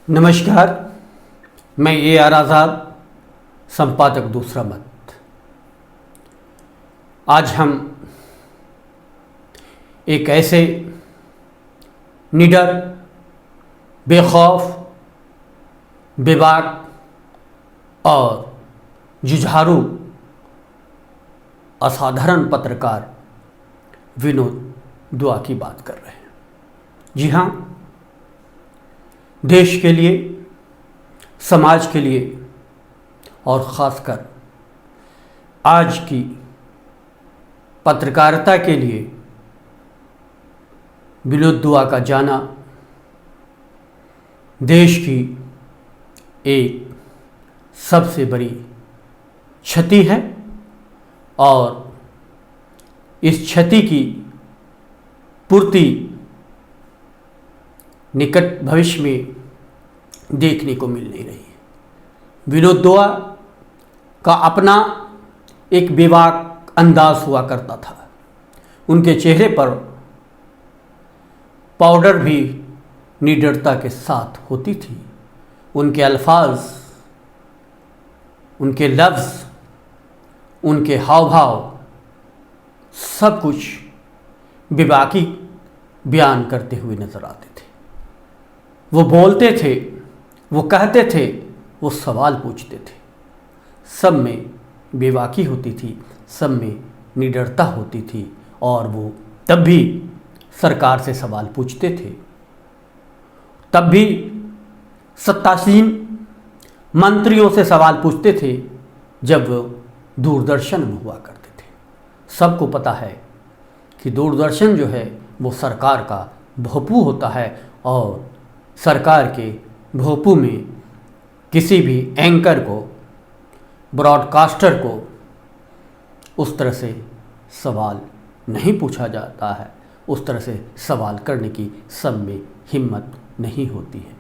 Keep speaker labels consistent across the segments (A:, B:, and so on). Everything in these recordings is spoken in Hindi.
A: नमस्कार, मैं AR आज़ाद, संपादक दूसरा मत। आज हम एक ऐसे निडर, बेखौफ, बेबाक और जुझारू असाधारण पत्रकार विनोद दुआ की बात कर रहे हैं। जी हाँ, देश के लिए, समाज के लिए और ख़ासकर आज की पत्रकारिता के लिए विनोद दुआ का जाना देश की एक सबसे बड़ी क्षति है और इस क्षति की पूर्ति निकट भविष्य में देखने को मिल नहीं रही है। विनोद दुआ का अपना एक बेबाक अंदाज हुआ करता था। उनके चेहरे पर पाउडर भी निडरता के साथ होती थी। उनके अल्फाज, उनके लफ्ज़, उनके हाव भाव सब कुछ बेबाकी बयान करते हुए नजर आते थे। वो बोलते थे, वो कहते थे, वो सवाल पूछते थे। सब में बेबाकी होती थी, सब में निडरता होती थी और वो तब भी सरकार से सवाल पूछते थे, तब भी सत्तासीन मंत्रियों से सवाल पूछते थे जब वो दूरदर्शन में हुआ करते थे। सबको पता है कि दूरदर्शन जो है वो सरकार का भोंपू होता है और सरकार के भोंपू में किसी भी एंकर को, ब्रॉडकास्टर को उस तरह से सवाल नहीं पूछा जाता है, उस तरह से सवाल करने की सब में हिम्मत नहीं होती है।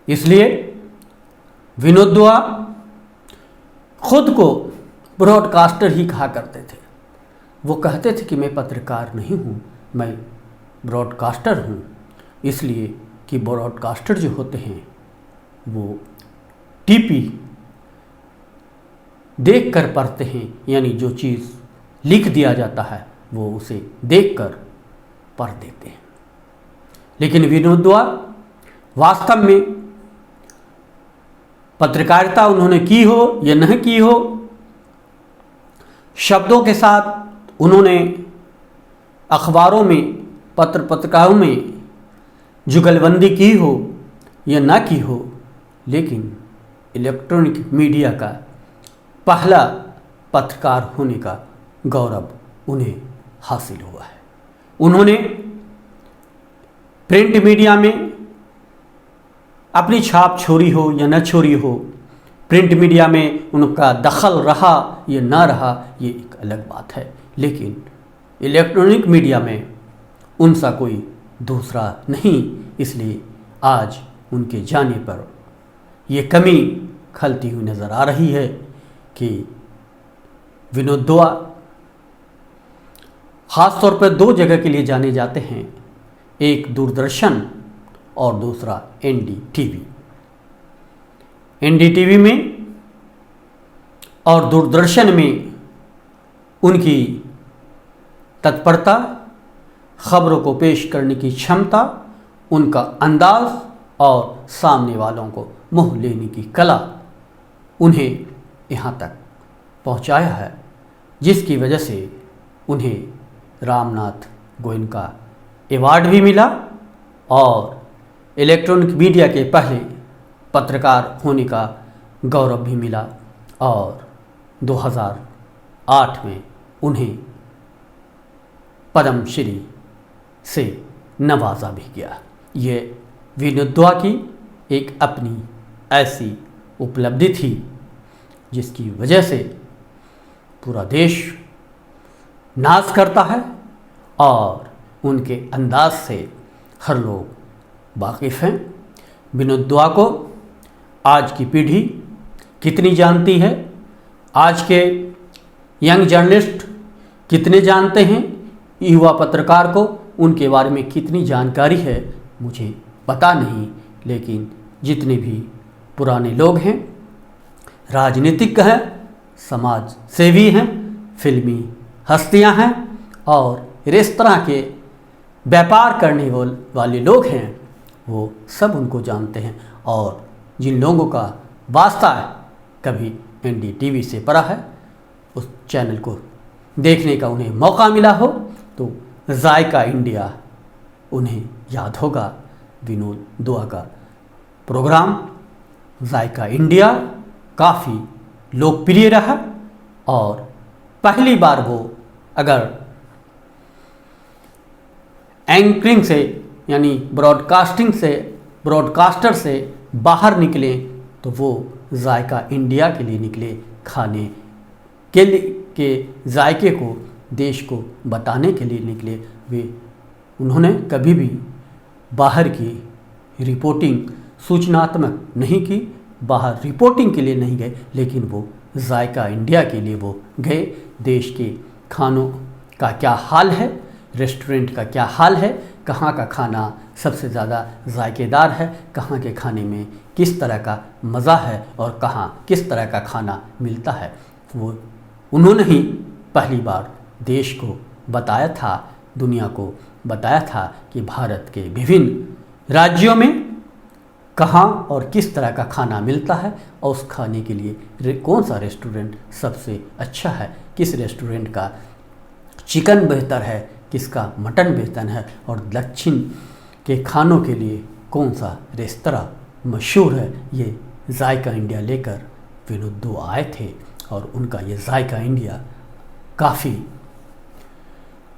A: इसलिए विनोद दुआ खुद को ब्रॉडकास्टर ही कहा करते थे। वो कहते थे कि मैं पत्रकार नहीं हूँ, मैं ब्रॉडकास्टर हूँ, इसलिए कि ब्रॉडकास्टर जो होते हैं वो टीपी देख कर पढ़ते हैं, यानी जो चीज़ लिख दिया जाता है वो उसे देख कर पढ़ देते हैं। लेकिन विनोद दुआ वास्तव में पत्रकारिता उन्होंने की हो या नहीं की हो, शब्दों के साथ उन्होंने अखबारों में, पत्रकारों में जुगलबंदी की हो या ना की हो, लेकिन इलेक्ट्रॉनिक मीडिया का पहला पत्रकार होने का गौरव उन्हें हासिल हुआ है। उन्होंने प्रिंट मीडिया में अपनी छाप छोड़ी हो या न छोड़ी हो, प्रिंट मीडिया में उनका दखल रहा या ना रहा, ये एक अलग बात है, लेकिन इलेक्ट्रॉनिक मीडिया में उनसा कोई दूसरा नहीं। इसलिए आज उनके जाने पर यह कमी खलती हुई नज़र आ रही है कि विनोद दुआ ख़ास तौर पर दो जगह के लिए जाने जाते हैं, एक दूरदर्शन और दूसरा NDTV। NDTV में और दूरदर्शन में उनकी तत्परता, खबरों को पेश करने की क्षमता, उनका अंदाज और सामने वालों को मोह लेने की कला उन्हें यहाँ तक पहुँचाया है, जिसकी वजह से उन्हें रामनाथ गोयनका अवार्ड भी मिला और इलेक्ट्रॉनिक मीडिया के पहले पत्रकार होने का गौरव भी मिला और 2008 में उन्हें पद्मश्री से नवाजा भी गया। ये विनोद दुआ की एक अपनी ऐसी उपलब्धि थी जिसकी वजह से पूरा देश नाज करता है और उनके अंदाज से हर लोग वाकिफ़ हैं। विनोद दुआ को आज की पीढ़ी कितनी जानती है, आज के यंग जर्नलिस्ट कितने जानते हैं, युवा पत्रकार को उनके बारे में कितनी जानकारी है मुझे पता नहीं, लेकिन जितने भी पुराने लोग हैं, राजनीतिज्ञ हैं, समाज सेवी हैं, फिल्मी हस्तियां हैं और रेस्तरां के व्यापार करने वाले लोग हैं, वो सब उनको जानते हैं। और जिन लोगों का वास्ता है कभी NDTV से पड़ा है, उस चैनल को देखने का उन्हें मौका मिला हो तो जायका इंडिया उन्हें याद होगा। विनोद दुआ का प्रोग्राम जायका इंडिया काफ़ी लोकप्रिय रहा और पहली बार वो अगर एंकरिंग से यानी ब्रॉडकास्टर से बाहर निकले तो वो जायका इंडिया के लिए निकले, खाने के जायके को देश को बताने के लिए निकले। उन्होंने कभी भी बाहर की रिपोर्टिंग सूचनात्मक नहीं की, बाहर रिपोर्टिंग के लिए नहीं गए, लेकिन वो जायका इंडिया के लिए वो गए। देश के खानों का क्या हाल है, रेस्टोरेंट का क्या हाल है, कहाँ का खाना सबसे ज़्यादा जायकेदार है, कहाँ के खाने में किस तरह का मज़ा है और कहाँ किस तरह का खाना मिलता है, वो उन्होंने ही पहली बार देश को बताया था, दुनिया को बताया था कि भारत के विभिन्न राज्यों में कहाँ और किस तरह का खाना मिलता है और उस खाने के लिए कौन सा रेस्टोरेंट सबसे अच्छा है, किस रेस्टोरेंट का चिकन बेहतर है, किसका मटन बेहतर है और दक्षिण के खानों के लिए कौन सा रेस्तरां मशहूर है। ये जायका इंडिया लेकर विनोद दुआ आए थे और उनका ये जायका इंडिया काफ़ी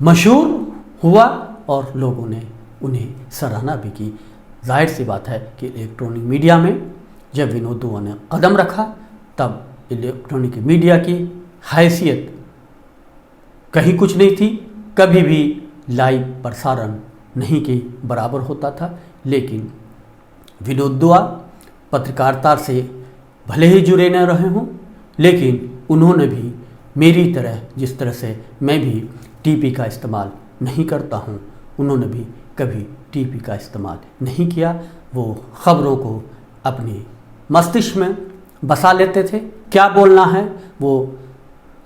A: मशहूर हुआ और लोगों ने उन्हें सराहना भी की। जाहिर सी बात है कि इलेक्ट्रॉनिक मीडिया में जब विनोद दुआ ने कदम रखा तब इलेक्ट्रॉनिक मीडिया की हैसियत कहीं कुछ नहीं थी, कभी भी लाइव प्रसारण नहीं के बराबर होता था। लेकिन विनोद दुआ पत्रकारिता से भले ही जुड़े न रहे हों, लेकिन उन्होंने भी मेरी तरह, जिस तरह से मैं भी टीवी का इस्तेमाल नहीं करता हूँ, उन्होंने भी कभी टीवी का इस्तेमाल नहीं किया। वो ख़बरों को अपने मस्तिष्क में बसा लेते थे, क्या बोलना है वो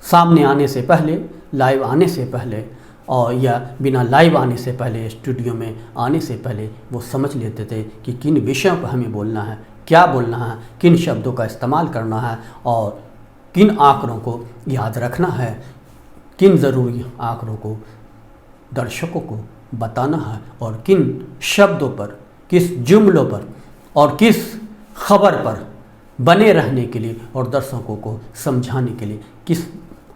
A: सामने आने से पहले, लाइव आने से पहले और या बिना लाइव आने से पहले, स्टूडियो में आने से पहले वो समझ लेते थे कि किन विषयों पर हमें बोलना है, क्या बोलना है, किन शब्दों का इस्तेमाल करना है और किन आंकड़ों को याद रखना है, किन ज़रूरी आंकड़ों को दर्शकों को बताना है और किन शब्दों पर, किस जुमलों पर और किस खबर पर बने रहने के लिए और दर्शकों को समझाने के लिए किस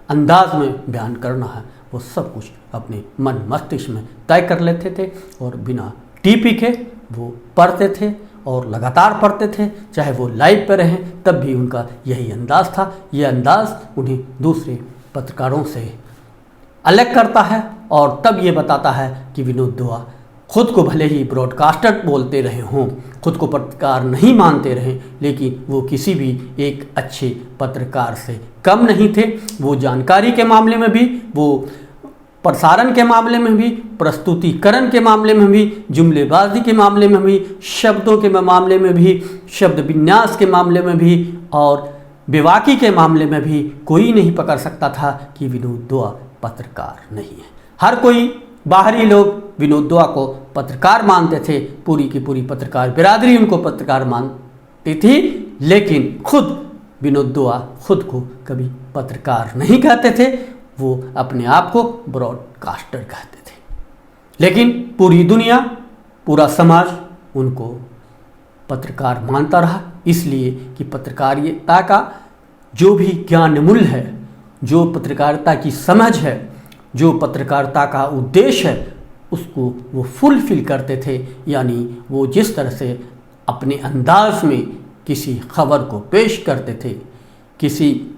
A: अंदाज में बयान करना है, वो सब कुछ अपने मन मस्तिष्क में तय कर लेते थे और बिना टीपी के वो पढ़ते थे और लगातार पढ़ते थे, चाहे वो लाइव पर रहें तब भी उनका यही अंदाज़ था। ये अंदाज़ उन्हें दूसरे पत्रकारों से अलग करता है और तब ये बताता है कि विनोद दुआ खुद को भले ही ब्रॉडकास्टर बोलते रहे हों, खुद को पत्रकार नहीं मानते रहे, लेकिन वो किसी भी एक अच्छे पत्रकार से कम नहीं थे। वो जानकारी के मामले में भी, वो प्रसारण के मामले में भी, प्रस्तुतिकरण के मामले में भी, जुमलेबाजी के मामले में भी, शब्दों के मामले में भी, शब्द विन्यास के मामले में भी और बेवाकी के मामले में भी कोई नहीं पकड़ सकता था कि विनोद दुआ पत्रकार नहीं है। हर कोई बाहरी लोग विनोद दुआ को पत्रकार मानते थे, पूरी की पूरी पत्रकार बिरादरी उनको पत्रकार मानती थी, लेकिन खुद विनोद दुआ खुद को कभी पत्रकार नहीं कहते थे, वो अपने आप को ब्रॉडकास्टर कहते थे। लेकिन पूरी दुनिया, पूरा समाज उनको पत्रकार मानता रहा, इसलिए कि पत्रकारिता का जो भी ज्ञान मूल्य है, जो पत्रकारिता की समझ है, जो पत्रकारिता का उद्देश्य है, उसको वो फुलफिल करते थे। यानी वो जिस तरह से अपने अंदाज में किसी खबर को पेश करते थे, किसी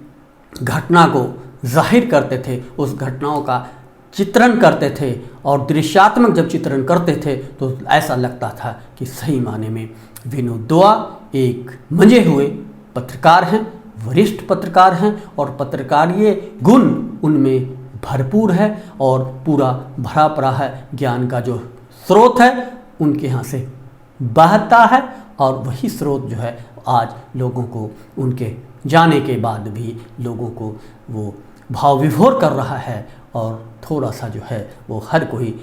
A: घटना को जाहिर करते थे, उस घटनाओं का चित्रण करते थे और दृश्यात्मक जब चित्रण करते थे तो ऐसा लगता था कि सही माने में विनोद दुआ एक मंजे हुए पत्रकार हैं, वरिष्ठ पत्रकार हैं और पत्रकारीय गुण उनमें भरपूर है और पूरा भरा पड़ा है। ज्ञान का जो स्रोत है उनके यहाँ से बहता है और वही स्रोत जो है आज लोगों को उनके जाने के बाद भी लोगों को वो भाव विभोर कर रहा है। और थोड़ा सा जो है वो हर कोई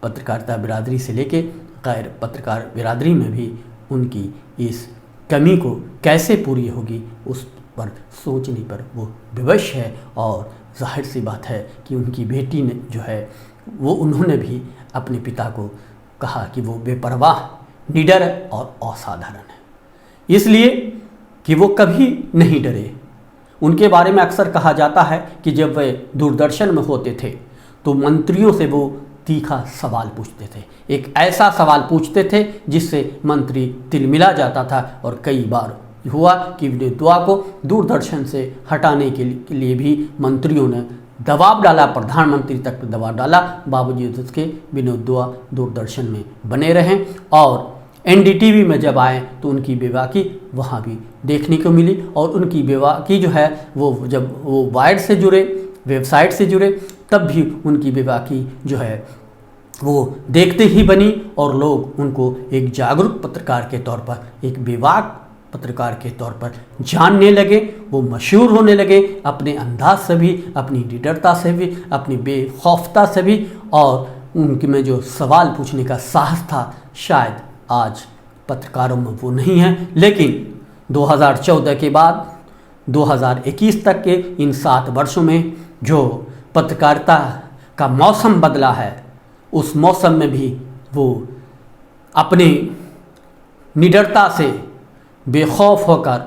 A: पत्रकारिता बिरादरी से लेके गैर पत्रकार बिरादरी में भी उनकी इस कमी को कैसे पूरी होगी उस पर सोचने पर वो विवश है। और जाहिर सी बात है कि उनकी बेटी ने जो है वो उन्होंने भी अपने पिता को कहा कि वो बेपरवाह, निडर और असाधारण है, इसलिए कि वो कभी नहीं डरे। उनके बारे में अक्सर कहा जाता है कि जब वे दूरदर्शन में होते थे तो मंत्रियों से वो तीखा सवाल पूछते थे, एक ऐसा सवाल पूछते थे जिससे मंत्री तिलमिला जाता था। और कई बार हुआ कि विनोद दुआ को दूरदर्शन से हटाने के लिए भी मंत्रियों ने दबाव डाला, प्रधानमंत्री तक दबाव डाला, बावजूद उसके विनोद दुआ दूरदर्शन में बने रहें। और एनडीटीवी में जब आए तो उनकी बेबाकी वहाँ भी देखने को मिली। और उनकी बेबाकी जो है वो जब वो वायर से जुड़े, वेबसाइट से जुड़े, तब भी उनकी बेबाकी जो है वो देखते ही बनी। और लोग उनको एक जागरूक पत्रकार के तौर पर, एक बेबाक पत्रकार के तौर पर जानने लगे। वो मशहूर होने लगे अपने अंदाज से भी, अपनी निडरता से भी, अपनी बेखौफता से भी, और उनके में जो सवाल पूछने का साहस था शायद आज पत्रकारों में वो नहीं है। लेकिन 2014 के बाद 2021 तक के इन 7 वर्षों में जो पत्रकारिता का मौसम बदला है, उस मौसम में भी वो अपनी निडरता से, बेखौफ होकर,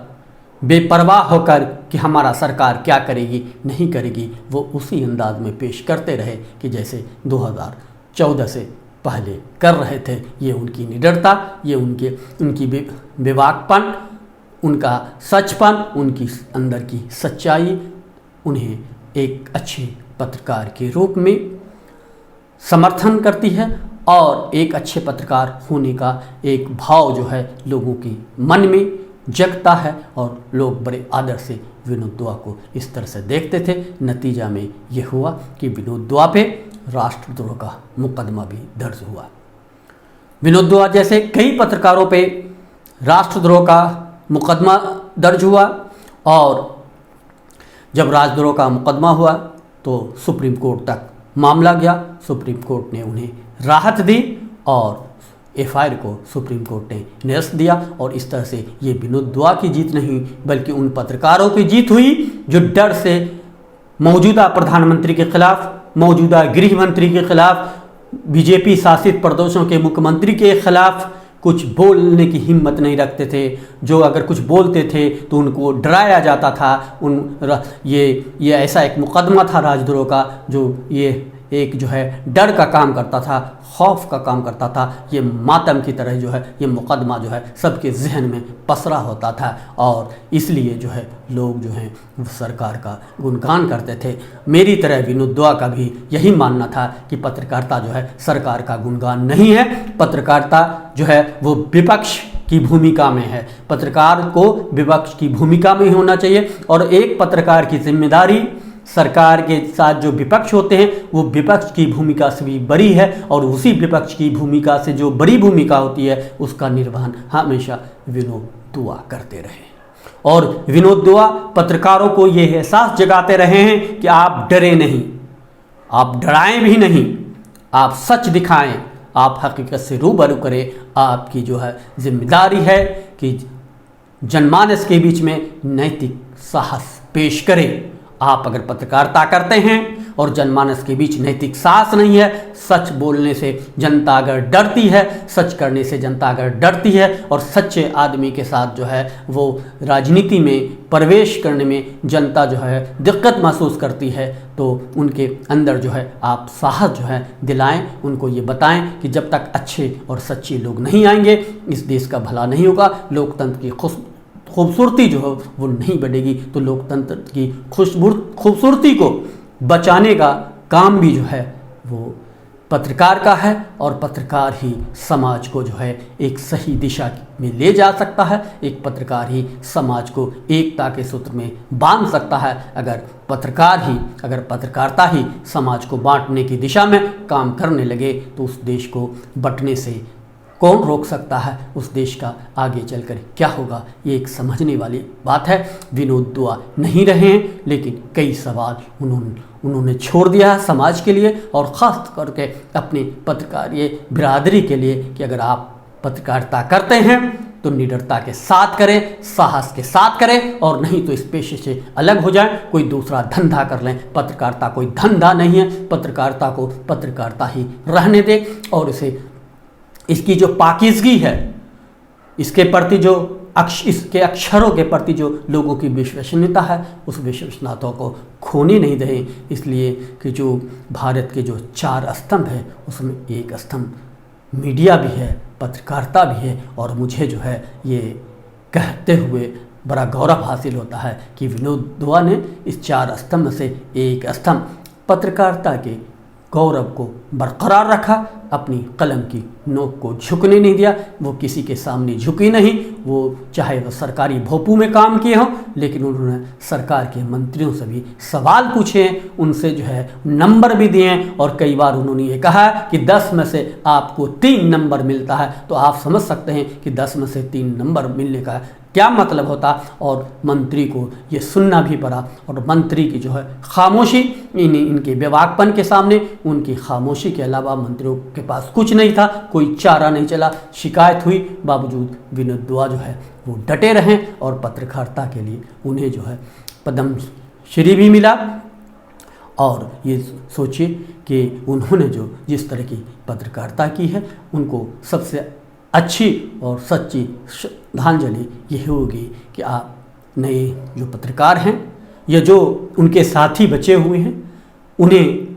A: बेपरवाह होकर कि हमारा सरकार क्या करेगी नहीं करेगी, वो उसी अंदाज में पेश करते रहे कि जैसे 2014 से पहले कर रहे थे। ये उनकी निडरता, ये उनकी बेबाकपन, उनका सचपन, उनकी अंदर की सच्चाई उन्हें एक अच्छे पत्रकार के रूप में समर्थन करती है। और एक अच्छे पत्रकार होने का एक भाव जो है लोगों के मन में जगता है। और लोग बड़े आदर से विनोद दुआ को इस तरह से देखते थे। नतीजा में ये हुआ कि विनोद दुआ पे राष्ट्रद्रोह का मुकदमा भी दर्ज हुआ। विनोद दुआ जैसे कई पत्रकारों पे राष्ट्रद्रोह का मुकदमा दर्ज हुआ। और जब राष्ट्रद्रोह का मुकदमा हुआ तो सुप्रीम कोर्ट तक मामला गया। सुप्रीम कोर्ट ने उन्हें राहत दी और एफआईआर को सुप्रीम कोर्ट ने निरस्त दिया। और इस तरह से ये विनोद दुआ की जीत नहीं बल्कि उन पत्रकारों की जीत हुई जो डर से मौजूदा प्रधानमंत्री के खिलाफ, मौजूदा गृह मंत्री के खिलाफ, बीजेपी शासित प्रदेशों के मुख्यमंत्री के खिलाफ कुछ बोलने की हिम्मत नहीं रखते थे। जो अगर कुछ बोलते थे तो उनको डराया जाता था। ये ऐसा एक मुकदमा था राजद्रोह का जो ये एक जो है डर का काम करता था, खौफ का काम करता था। ये मातम की तरह जो है ये मुकदमा जो है सबके जहन में पसरा होता था। और इसलिए जो है लोग जो हैं वो सरकार का गुणगान करते थे। मेरी तरह विनोद दुआ का भी यही मानना था कि पत्रकारिता जो है सरकार का गुणगान नहीं है। पत्रकारिता जो है वो विपक्ष की भूमिका में है। पत्रकार को विपक्ष की भूमिका में होना चाहिए। और एक पत्रकार की जिम्मेदारी सरकार के साथ जो विपक्ष होते हैं वो विपक्ष की भूमिका से भी बड़ी है। और उसी विपक्ष की भूमिका से जो बड़ी भूमिका होती है उसका निर्वहन हमेशा विनोद दुआ करते रहे। और विनोद दुआ पत्रकारों को ये एहसास जगाते रहे हैं कि आप डरे नहीं, आप डराएं भी नहीं, आप सच दिखाएं, आप हकीकत से रूबरू करें। आपकी जो है जिम्मेदारी है कि जनमानस के बीच में नैतिक साहस पेश करें। आप अगर पत्रकारिता करते हैं और जनमानस के बीच नैतिक साहस नहीं है, सच बोलने से जनता अगर डरती है, सच करने से जनता अगर डरती है और सच्चे आदमी के साथ जो है वो राजनीति में प्रवेश करने में जनता जो है दिक्कत महसूस करती है, तो उनके अंदर जो है आप साहस जो है दिलाएं, उनको ये बताएं कि जब तक अच्छे और सच्चे लोग नहीं आएंगे इस देश का भला नहीं होगा, लोकतंत्र की खूबसूरती जो है वो नहीं बढ़ेगी। तो लोकतंत्र की खूबसूरती को बचाने का काम भी जो है वो पत्रकार का है। और पत्रकार ही समाज को जो है एक सही दिशा में ले जा सकता है। एक पत्रकार ही समाज को एकता के सूत्र में बांध सकता है। अगर पत्रकारिता ही समाज को बांटने की दिशा में काम करने लगे तो उस देश को बंटने से कौन रोक सकता है उस देश का आगे चलकर क्या होगा, ये एक समझने वाली बात है। विनोद दुआ नहीं रहे हैं, लेकिन कई सवाल उन्होंने छोड़ दिया है समाज के लिए, और ख़ास करके अपने पत्रकारीय बिरादरी के लिए कि अगर आप पत्रकारिता करते हैं तो निडरता के साथ करें, साहस के साथ करें, और नहीं तो इस पेशे से अलग हो जाएं, कोई दूसरा धंधा कर लें। पत्रकारिता कोई धंधा नहीं है, पत्रकारिता को पत्रकारिता ही रहने दें, और इसकी जो पाकीज़गी है, इसके प्रति जो इसके अक्षरों के प्रति जो लोगों की विश्वसनीयता है, उस विश्वसनीयता को खोने नहीं दें। इसलिए कि जो भारत के जो 4 स्तंभ है, उसमें एक स्तंभ मीडिया भी है, पत्रकारिता भी है, और मुझे जो है ये कहते हुए बड़ा गौरव हासिल होता है कि विनोद दुआ ने इस 4 स्तंभ से एक स्तंभ पत्रकारिता के गौरव को बरकरार रखा, अपनी कलम की नोक को झुकने नहीं दिया। वो किसी के सामने झुकी नहीं, वो चाहे वो सरकारी भोपू में काम किए हों, लेकिन उन्होंने सरकार के मंत्रियों से भी सवाल पूछे हैं, उनसे जो है नंबर भी दिए हैं, और कई बार उन्होंने ये कहा कि 10 में से आपको 3 नंबर मिलता है। तो आप समझ सकते हैं कि 10 में से 3 नंबर मिलने का क्या मतलब होता, और मंत्री को ये सुनना भी पड़ा, और मंत्री की जो है खामोशी, इनके बेवाकपन के सामने उनकी खामोशी के अलावा मंत्रियों के पास कुछ नहीं था, कोई चारा नहीं चला। शिकायत हुई, बावजूद विनोद दुआ जो है वो डटे रहें, और पत्रकारिता के लिए उन्हें जो है पद्म श्री भी मिला। और ये सोचिए कि उन्होंने जो जिस तरह की पत्रकारिता की है, उनको सबसे अच्छी और सच्ची श्रद्धांजलि यही होगी कि आप नए जो पत्रकार हैं या जो उनके साथी बचे हुए हैं, उन्हें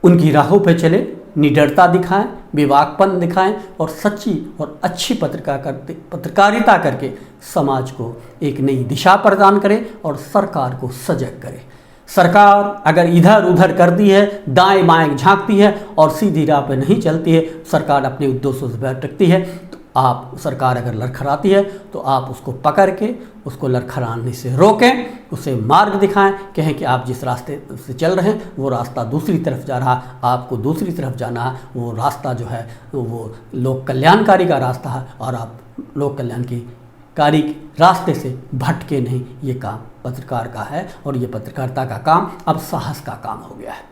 A: उनकी राहों पर चले, निडरता दिखाएं, बेवाकपन दिखाएं, और सच्ची और अच्छी पत्रकारिता करके समाज को एक नई दिशा प्रदान करें और सरकार को सजग करें। सरकार अगर इधर उधर करती है, दाएं बाएं झांकती है और सीधी राह पर नहीं चलती है, सरकार अपने उद्देश्यों से भटकती है, तो आप सरकार अगर लड़खड़ाती है तो आप उसको पकड़ के उसको लड़खड़ाने से रोकें, उसे मार्ग दिखाएं, कहें कि आप जिस रास्ते से चल रहे हैं वो रास्ता दूसरी तरफ जा रहा, आपको दूसरी तरफ जाना है, वो रास्ता जो है वो लोक कल्याणकारी का रास्ता है, और आप लोक कल्याणकारी रास्ते से भटके नहीं। ये काम पत्रकार का है, और ये पत्रकारिता का काम अब साहस का काम हो गया है।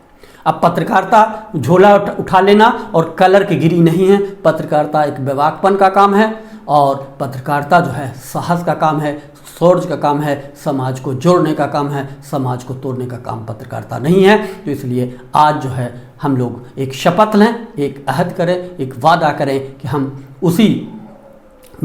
A: अब पत्रकारिता झोला उठा लेना और कलर की गिरी नहीं है, पत्रकारिता एक बेवाकपन का काम है, और पत्रकारिता जो है साहस का काम है, शौर्य का काम है, समाज को जोड़ने का काम है, समाज को तोड़ने का काम पत्रकारिता नहीं है। तो इसलिए आज जो है हम लोग एक शपथ लें, एक अहद करें, एक वादा करें कि हम उसी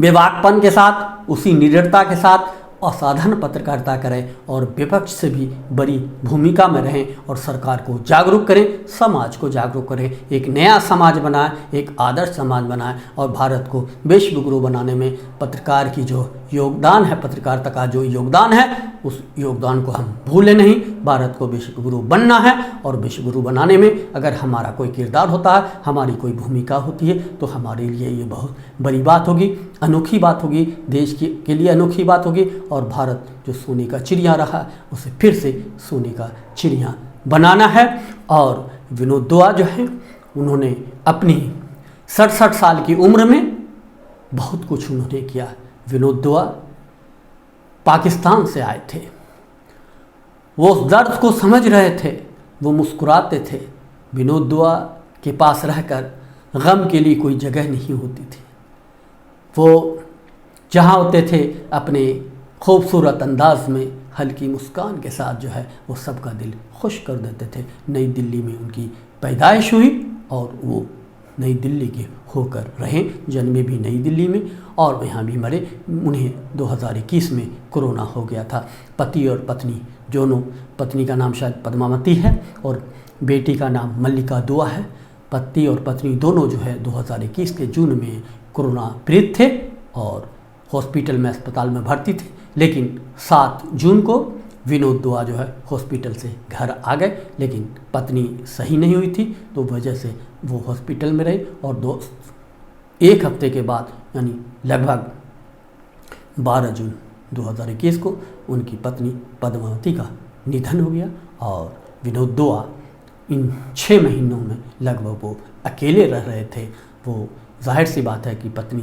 A: बेवाकपन के साथ, उसी निडरता के साथ असाधारण पत्रकारिता करें, और विपक्ष से भी बड़ी भूमिका में रहें, और सरकार को जागरूक करें, समाज को जागरूक करें, एक नया समाज बनाएं, एक आदर्श समाज बनाएं, और भारत को विश्व गुरु बनाने में पत्रकार की जो योगदान है, पत्रकारिता का जो योगदान है, उस योगदान को हम भूलें नहीं। भारत को विश्व गुरु बनना है, और विश्व गुरु बनाने में अगर हमारा कोई किरदार होता है, हमारी कोई भूमिका होती है, तो हमारे लिए ये बहुत बड़ी बात होगी, अनोखी बात होगी, देश के लिए अनोखी बात होगी, और भारत जो सोने का चिड़िया रहा उसे फिर से सोने का चिड़िया बनाना है। और विनोद दुआ जो है, उन्होंने अपनी 67 साल की उम्र में बहुत कुछ उन्होंने किया। विनोद दुआ पाकिस्तान से आए थे, वो उस दर्द को समझ रहे थे, वो मुस्कुराते थे। विनोद दुआ के पास रहकर गम के लिए कोई जगह नहीं होती थी, वो जहाँ होते थे अपने खूबसूरत अंदाज में हल्की मुस्कान के साथ जो है वो सबका दिल खुश कर देते थे। नई दिल्ली में उनकी पैदाइश हुई, और वो नई दिल्ली के होकर रहे, जन्मे भी नई दिल्ली में और यहाँ भी मरे। उन्हें 2021 में कोरोना हो गया था। पति और पत्नी दोनों, पत्नी का नाम शायद पद्मावती है और बेटी का नाम मल्लिका दुआ है। पति और पत्नी दोनों जो है 2021 के जून में कोरोना पीड़ित थे और हॉस्पिटल में, अस्पताल में भर्ती थे, लेकिन 7 जून को विनोद दुआ जो है हॉस्पिटल से घर आ गए, लेकिन पत्नी सही नहीं हुई थी, तो वजह से वो हॉस्पिटल में रहे और 1 हफ्ते के बाद यानी लगभग 12 जून 2021 को उनकी पत्नी पद्मावती का निधन हो गया। और विनोद दुआ इन 6 महीनों में लगभग वो अकेले रह रहे थे। वो जाहिर सी बात है कि पत्नी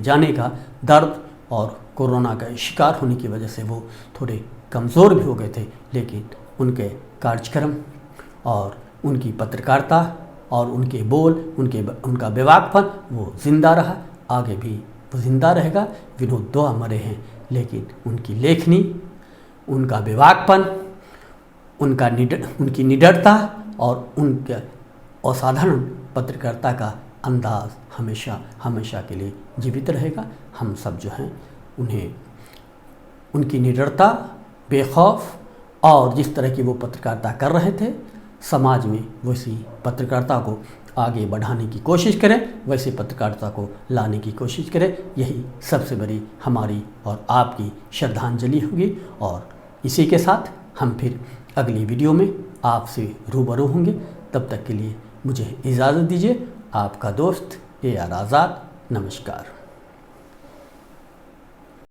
A: जाने का दर्द और कोरोना का शिकार होने की वजह से वो थोड़े कमज़ोर भी हो गए थे, लेकिन उनके कार्यक्रम और उनकी पत्रकारिता और उनके बोल, उनका बेवाकपन वो ज़िंदा रहा, आगे भी वो ज़िंदा रहेगा। विनोद दुआ मरे हैं, लेकिन उनकी लेखनी, उनका बेवाकपन, उनकी निडरता और उनके असाधारण पत्रकारिता का अंदाज हमेशा हमेशा के लिए जीवित रहेगा। हम सब जो हैं उन्हें उनकी निडरता, बेखौफ और जिस तरह की वो पत्रकारिता कर रहे थे, समाज में वैसी पत्रकारिता को आगे बढ़ाने की कोशिश करें, वैसे पत्रकारिता को लाने की कोशिश करें। यही सबसे बड़ी हमारी और आपकी श्रद्धांजलि होगी। और इसी के साथ हम फिर अगली वीडियो में आपसे रूबरू होंगे। तब तक के लिए मुझे इजाज़त दीजिए। आपका दोस्त AR आज़ाद। नमस्कार।